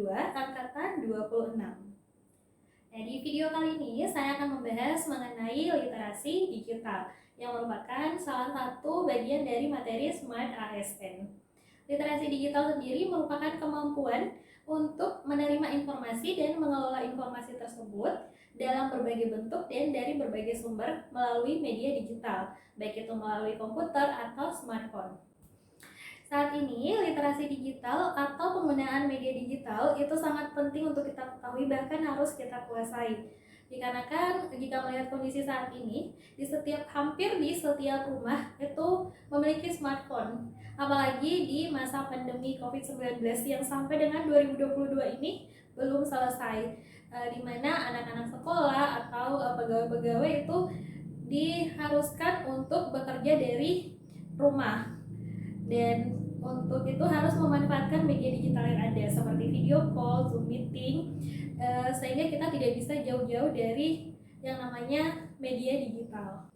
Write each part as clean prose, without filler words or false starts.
2022 angkatan 26. Nah, di video kali ini saya akan membahas mengenai literasi digital yang merupakan salah satu bagian dari materi Smart ASN. Literasi digital sendiri merupakan kemampuan untuk menerima informasi dan mengelola informasi tersebut dalam berbagai bentuk dan dari berbagai sumber melalui media digital, baik itu melalui komputer atau smartphone. Saat ini, literasi digital atau penggunaan media digital itu sangat penting untuk kita ketahui, bahkan harus kita kuasai. Dikarenakan jika melihat kondisi saat ini, hampir di setiap rumah itu memiliki smartphone. Apalagi di masa pandemi COVID-19 yang sampai dengan 2022 ini belum selesai, di mana anak-anak sekolah atau pegawai-pegawai itu diharuskan untuk bekerja dari rumah. Dan untuk itu harus memanfaatkan media digital yang ada seperti video call, Zoom meeting, sehingga kita tidak bisa jauh-jauh dari yang namanya media digital.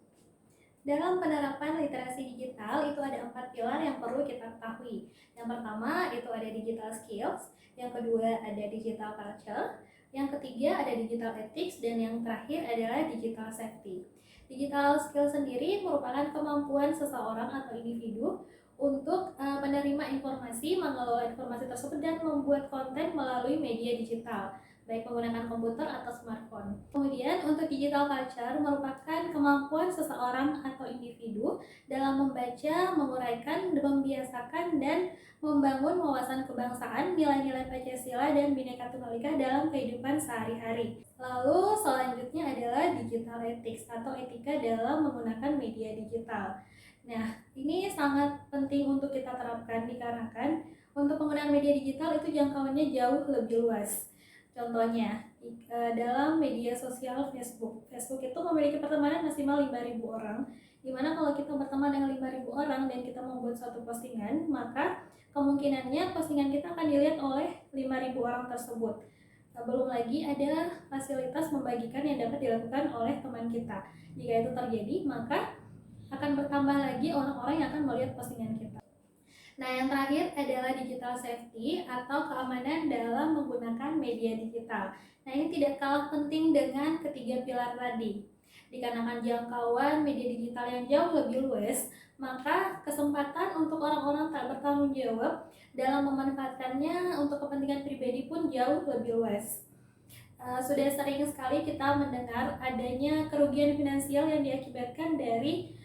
Dalam penerapan literasi digital itu ada 4 pilar yang perlu kita ketahui. Yang pertama itu ada digital skills, yang kedua ada digital culture, yang ketiga ada digital ethics, dan yang terakhir adalah digital safety. Digital skills sendiri merupakan kemampuan seseorang atau individu untuk menerima informasi, mengelola informasi tersebut, dan membuat konten melalui media digital, baik menggunakan komputer atau smartphone. Kemudian untuk digital culture merupakan kemampuan seseorang atau individu dalam membaca, menguraikan, membiasakan, dan membangun wawasan kebangsaan, nilai-nilai Pancasila, dan Bhinneka Tunggal Ika dalam kehidupan sehari-hari. Lalu selanjutnya adalah digital ethics atau etika dalam menggunakan media digital. Nah, ini sangat penting untuk kita terapkan dikarenakan untuk penggunaan media digital itu jangkauannya jauh lebih luas. Contohnya, dalam media sosial Facebook itu memiliki pertemanan maksimal 5.000 orang, dimana kalau kita berteman dengan 5.000 orang dan kita membuat suatu postingan, maka kemungkinannya postingan kita akan dilihat oleh 5.000 orang tersebut. Belum lagi ada fasilitas membagikan yang dapat dilakukan oleh teman kita. Jika itu terjadi, maka akan bertambah lagi orang-orang yang akan melihat postingan kita. Nah, yang terakhir adalah digital safety atau keamanan dalam menggunakan media digital. Nah, ini tidak kalah penting dengan ketiga pilar tadi. Dikarenakan jangkauan media digital yang jauh lebih luas, maka kesempatan untuk orang-orang tak bertanggung jawab dalam memanfaatkannya untuk kepentingan pribadi pun jauh lebih luas. Sudah sering sekali kita mendengar adanya kerugian finansial yang diakibatkan dari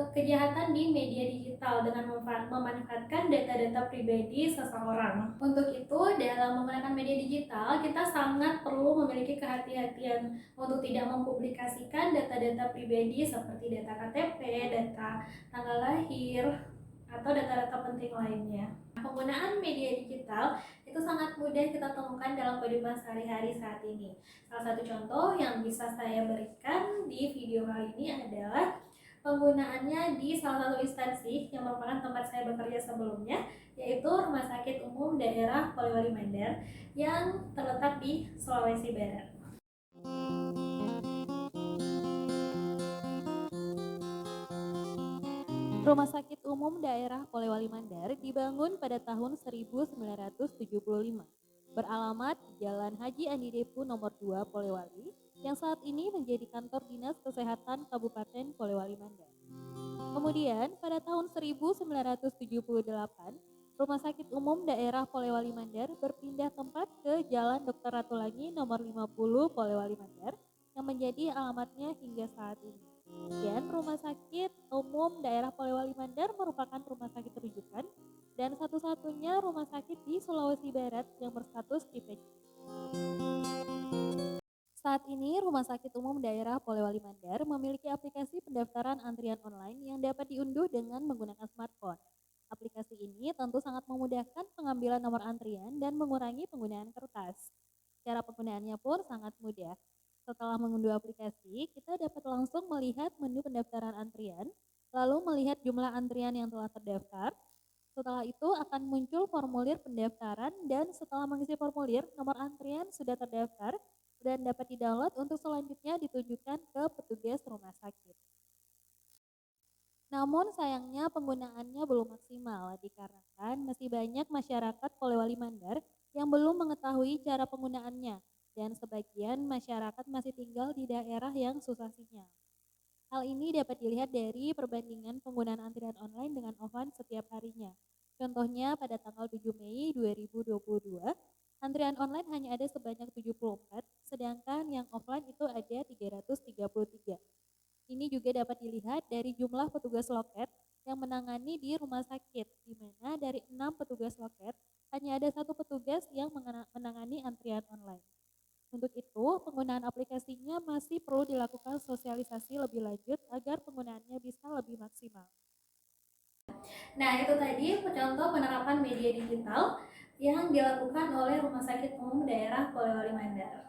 kejahatan di media digital dengan memanfaatkan data-data pribadi seseorang. Untuk itu, dalam menggunakan media digital, kita sangat perlu memiliki kehati-hatian untuk tidak mempublikasikan data-data pribadi seperti data KTP, data tanggal lahir, atau data-data penting lainnya. Penggunaan media digital itu sangat mudah kita temukan dalam kehidupan sehari-hari saat ini. Salah satu contoh yang bisa saya berikan di video kali ini adalah penggunaannya di salah satu instansi yang merupakan tempat saya bekerja sebelumnya, yaitu Rumah Sakit Umum Daerah Polewali Mandar yang terletak di Sulawesi Barat. Rumah Sakit Umum Daerah Polewali Mandar dibangun pada tahun 1975, beralamat di Jalan Haji Andi Depu nomor 2 Polewali, yang saat ini menjadi kantor Dinas Kesehatan Kabupaten Polewali Mandar. Kemudian pada tahun 1978, Rumah Sakit Umum Daerah Polewali Mandar berpindah tempat ke Jalan Dr. Ratulangi nomor 50 Polewali Mandar yang menjadi alamatnya hingga saat ini. Dan Rumah Sakit Umum Daerah Polewali Mandar merupakan rumah sakit rujukan dan satu-satunya rumah sakit di Sulawesi Barat yang berstatus tipe C. Saat ini, Rumah Sakit Umum Daerah Polewali Mandar memiliki aplikasi pendaftaran antrian online yang dapat diunduh dengan menggunakan smartphone. Aplikasi ini tentu sangat memudahkan pengambilan nomor antrian dan mengurangi penggunaan kertas. Cara penggunaannya pun sangat mudah. Setelah mengunduh aplikasi, kita dapat langsung melihat menu pendaftaran antrian, lalu melihat jumlah antrian yang telah terdaftar. Setelah itu akan muncul formulir pendaftaran dan setelah mengisi formulir, nomor antrian sudah terdaftar dan dapat di-download untuk selanjutnya ditunjukkan ke petugas rumah sakit. Namun sayangnya penggunaannya belum maksimal dikarenakan masih banyak masyarakat Polewali Mandar yang belum mengetahui cara penggunaannya, dan sebagian masyarakat masih tinggal di daerah yang susah sinyal. Hal ini dapat dilihat dari perbandingan penggunaan antrian online dengan offline setiap harinya. Contohnya pada tanggal 7 Mei 2022, antrian online hanya ada sebanyak 74, sedangkan yang offline itu ada 333. Ini juga dapat dilihat dari jumlah petugas loket yang menangani di rumah sakit, di mana dari 6 petugas loket, hanya ada satu petugas yang menangani antrian online. Untuk itu, penggunaan aplikasinya masih perlu dilakukan sosialisasi lebih lanjut agar penggunaannya bisa lebih maksimal. Nah, itu tadi contoh penerapan media digital yang dilakukan oleh Rumah Sakit Umum Daerah Polewali Mandar.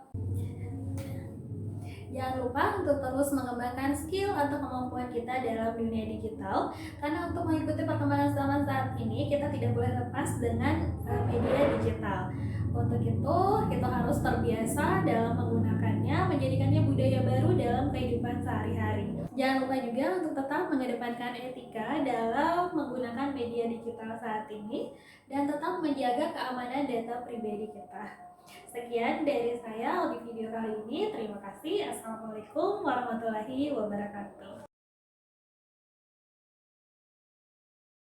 Jangan lupa untuk terus mengembangkan skill atau kemampuan kita dalam dunia digital, karena untuk mengikuti perkembangan zaman saat ini kita tidak boleh lepas dengan media digital. Untuk itu kita harus terbiasa dalam menggunakannya, menjadikannya budaya baru dalam kehidupan sehari-hari. Jangan lupa juga untuk tetap mengedepankan etika dalam menggunakan media digital saat ini dan tetap menjaga keamanan data pribadi kita. Sekian dari saya di video kali ini. Terima kasih. Assalamualaikum warahmatullahi wabarakatuh.